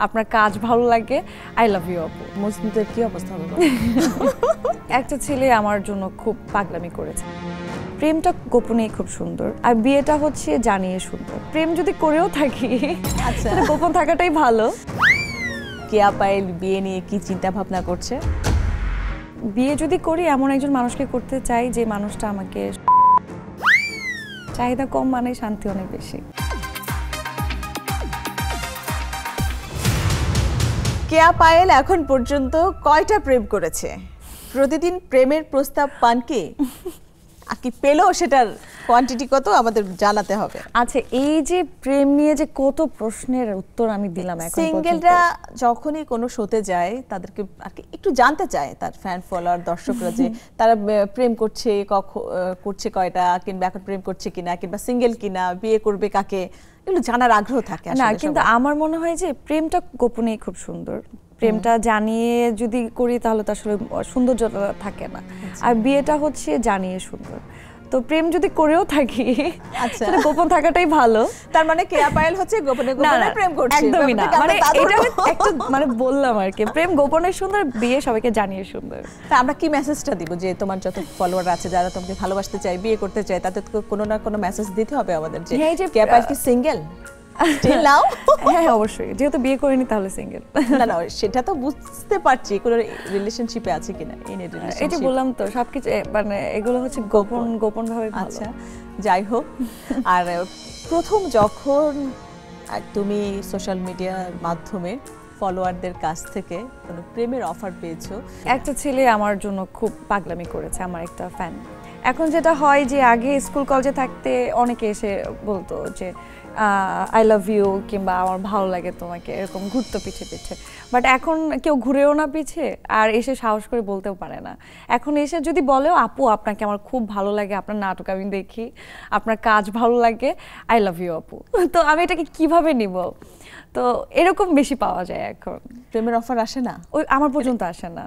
আপনার কাজ ভালো লাগে, আই লাভ ইউ আপু। মজনুদের কি অবস্থা হবে? একটা ছেলে আমার জন্য খুব পাগলামি করেছে। প্রেমটা গোপনেই খুব সুন্দর, আর বিয়েটা হচ্ছে জানিয়ে সুন্দর। প্রেম যদি করেও থাকি, আচ্ছা, গোপন থাকাটাই ভালো। কেয়া পায়েল বিয়ে নিয়ে কি চিন্তা ভাবনা করছে? বিয়ে যদি করি এমন একজন মানুষকে করতে চাই যে মানুষটা আমাকে, চাহিদা কম মানে শান্তি অনেক বেশি। কেয়া পায়েল এখন পর্যন্ত কয়টা প্রেম করেছে? প্রতিদিন প্রেমের প্রস্তাব পান কি? আর কি পেলো সেটার কোয়ান্টিটি কত আমাদের জানাতে হবে। আচ্ছা, এই যে প্রেম নিয়ে যে কত প্রশ্নের উত্তর আমি দিলাম, এখন সিঙ্গেলরা যখনই কোনো শোতে যায় তাদেরকে আর কি একটু জানতে চায়, তার ফ্যান ফলোয়ার দর্শকরা, যে তারা প্রেম করছে করছে কয়টা, কিংবা এখন প্রেম করছে কিনা, কিংবা সিঙ্গেল কিনা, বিয়ে করবে কাকে, এগুলো জানার আগ্রহ থাকে না। কিন্তু আমার মনে হয় যে প্রেমটা গোপনেই খুব সুন্দর। প্রেমটা জানিয়ে যদি করি তাহলে তো আসলে সৌন্দর্যটা থাকে না, আর বিয়েটা হচ্ছে জানিয়ে সুন্দর। তো প্রেম যদি করেও থাকি, আচ্ছা, গোপন থাকাটাই ভালো। তার মানে কেয়া পায়েল হচ্ছে গোপনে গোপনে প্রেম করছে? একদমই না, মানে এটা একটা মানে বললাম আর কি, প্রেম গোপনে সুন্দর, বিয়ে সবাইকে জানিয়ে সুন্দর। তা আমরা কি মেসেজটা দিব যে তোমার যত ফলোয়ার আছে, যারা তোমাকে ভালোবাসতে চায়, বিয়ে করতে চায়, তাদের কোনো না কোনো মেসেজ দিতে হবে আমাদের, যে কেয়া পায়েল কি সিঙ্গেল স্টিল নাও? হ্যাঁ অবশ্যই, যেহেতু বিয়ে করিনি তাহলে সিঙ্গেল। না না, সেটা তো বুঝতে পারছি, কোনো রিলেশনশিপে আছে কিনা। এটা বললাম তো, সবকিছু মানে এগুলো হচ্ছে গোপন ভাবে। আচ্ছা, যাই হোক। আর প্রথম যখন তুমি সোশ্যাল মিডিয়ার মাধ্যমে ফলোয়ারদের কাছ থেকে কোনো প্রেমের অফার পেয়েছো, একটা ছেলে আমার জন্য খুব পাগলামি করেছে, আমার একটা ফ্যান। এখন যেটা হয় যে আগে স্কুল কলেজে থাকতে অনেকে এসে বলতো যে আই লাভ ইউ, কিংবা আমার ভালো লাগে তোমাকে, এরকম ঘুরতো পিছে পিছে। বাট এখন কেউ ঘুরেও না পিছে, আর এসে সাহস করে বলতেও পারে না। এখন এসে যদি বলেও, আপু আপনাকে আমার খুব ভালো লাগে, আপনার নাটক আমি দেখি, আপনার কাজ ভালো লাগে, আই লাভ ইউ আপু। তো আমি এটাকে কিভাবে নিব? তো এরকম বেশি পাওয়া যায় এখন। প্রেমের অফার আসে না? ওই আমার পর্যন্ত আসে না।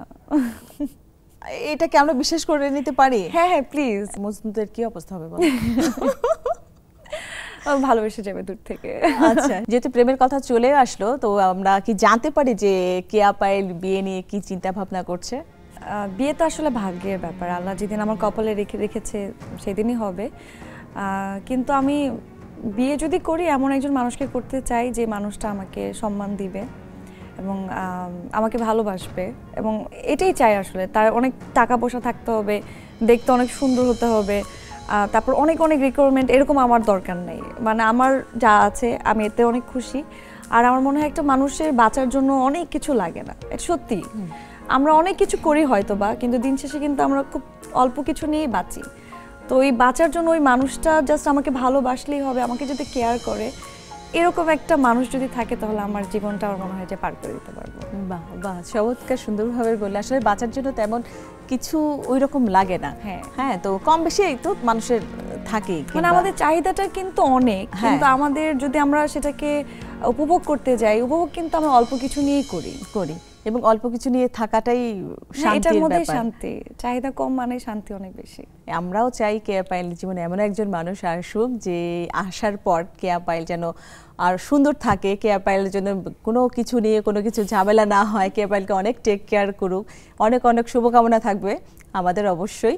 এটাকে আমরা বিশ্বাস করে নিতে পারি? হ্যাঁ হ্যাঁ, প্লিজ। মজনুদের কি অবস্থা হবে বল? ভালোবেসে যাবে দূর থেকে। আচ্ছা, যেহেতু প্রেমের কথা চলে আসলো, তো আমরা কি জানতে পারি যে কেয়া পায়েল বিয়ে নিয়ে কি চিন্তা ভাবনা করছে? বিয়ে তো আসলে ভাগ্যের ব্যাপার, আল্লাহ যেদিন আমার কপালে রেখেছে সেদিনই হবে। কিন্তু আমি বিয়ে যদি করি এমন একজন মানুষকে করতে চাই যে মানুষটা আমাকে সম্মান দিবে এবং আমাকে ভালোবাসবে, এবং এটাই চাই আসলে। তার অনেক টাকা পয়সা থাকতে হবে, দেখতে অনেক সুন্দর হতে হবে, তারপর অনেক অনেক রিকোয়ারমেন্ট, এরকম আমার দরকার নেই। মানে আমার যা আছে আমি এতে অনেক খুশি। আর আমার মনে হয় একটা মানুষের বাঁচার জন্য অনেক কিছু লাগে না, এটা সত্যি। আমরা অনেক কিছু করি হয়তো বা, কিন্তু দিন শেষে কিন্তু আমরা খুব অল্প কিছু নিয়েই বাঁচি। তো ওই বাঁচার জন্য ওই মানুষটা জাস্ট আমাকে ভালোবাসলেই হবে, আমাকে যদি কেয়ার করে, এরকম একটা মানুষ যদি থাকে তাহলে আমার জীবনটা আমার মনে হয় যে পার করে দিতে পারবো। বাহ বাহ, চমৎকার, সুন্দরভাবে বললে। আসলে বাঁচার জন্য তেমন কিছু ওই রকম লাগে না। হ্যাঁ, তো কম বেশি তো মানুষের থাকে, মানে আমাদের চাহিদাটা কিন্তু অনেক, কিন্তু আমাদের যদি আমরা সেটাকে উপভোগ করতে যাই, উপভোগ কিন্তু আমরা অল্প কিছু নিয়েই করি, এবং অল্প কিছু নিয়ে থাকাটাই শান্তির ব্যাপার। শান্তি, চাহিদা কম মানে শান্তি অনেক বেশি। আমরাও চাই কেয়া পায়েল জীবনে এমন একজন মানুষ আসুক, যে আসার পর কেয়া পায়েল যেন আর সুন্দর থাকে, কেয়া পায়েলের জন্য কোনো কিছু নিয়ে কোনো কিছু ঝামেলা না হয়, কেয়া পায়েলকে অনেক টেক কেয়ার করুক। অনেক অনেক শুভকামনা থাকবে আমাদের অবশ্যই।